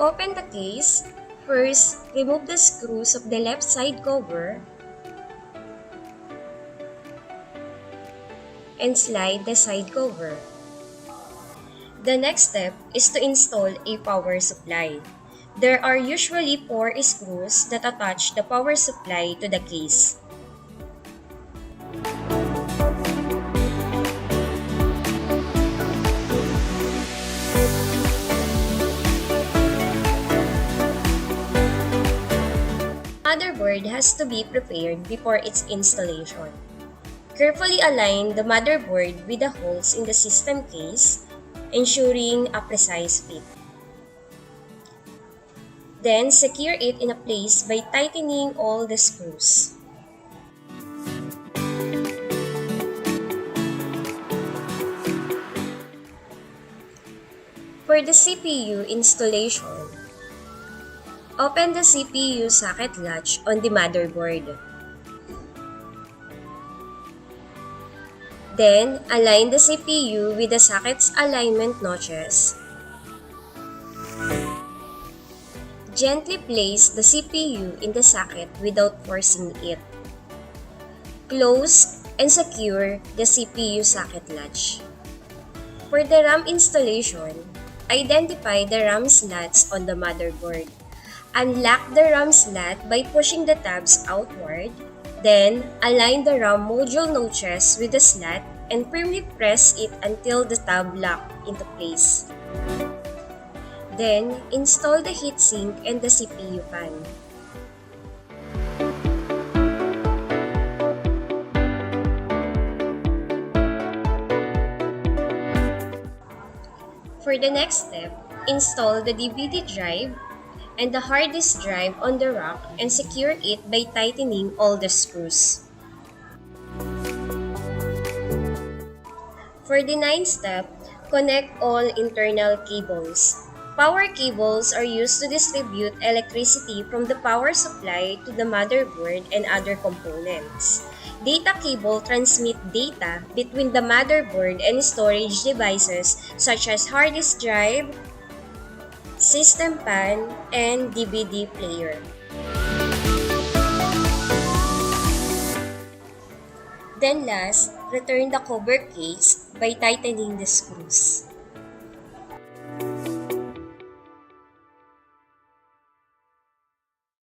open the case, first remove the screws of the left side cover and slide the side cover. The next step is to install a power supply. There are usually 4 screws that attach the power supply to the case. Motherboard has to be prepared before its installation. Carefully align the motherboard with the holes in the system case, ensuring a precise fit. Then secure it in a place by tightening all the screws. For the CPU installation, open the CPU socket latch on the motherboard. Then, align the CPU with the socket's alignment notches. Gently place the CPU in the socket without forcing it. Close and secure the CPU socket latch. For the RAM installation, identify the RAM slots on the motherboard. Unlock the RAM slot by pushing the tabs outward. Then, align the RAM module notches with the slot and firmly press it until the tab lock into place. Then, install the heatsink and the CPU fan. For the next step, install the DVD drive and the hard disk drive on the rack and secure it by tightening all the screws. For the ninth step, connect all internal cables. Power cables are used to distribute electricity from the power supply to the motherboard and other components. Data cable transmit data between the motherboard and storage devices such as hard disk drive, system fan, and DVD player. Then last, return the cover case by tightening the screws.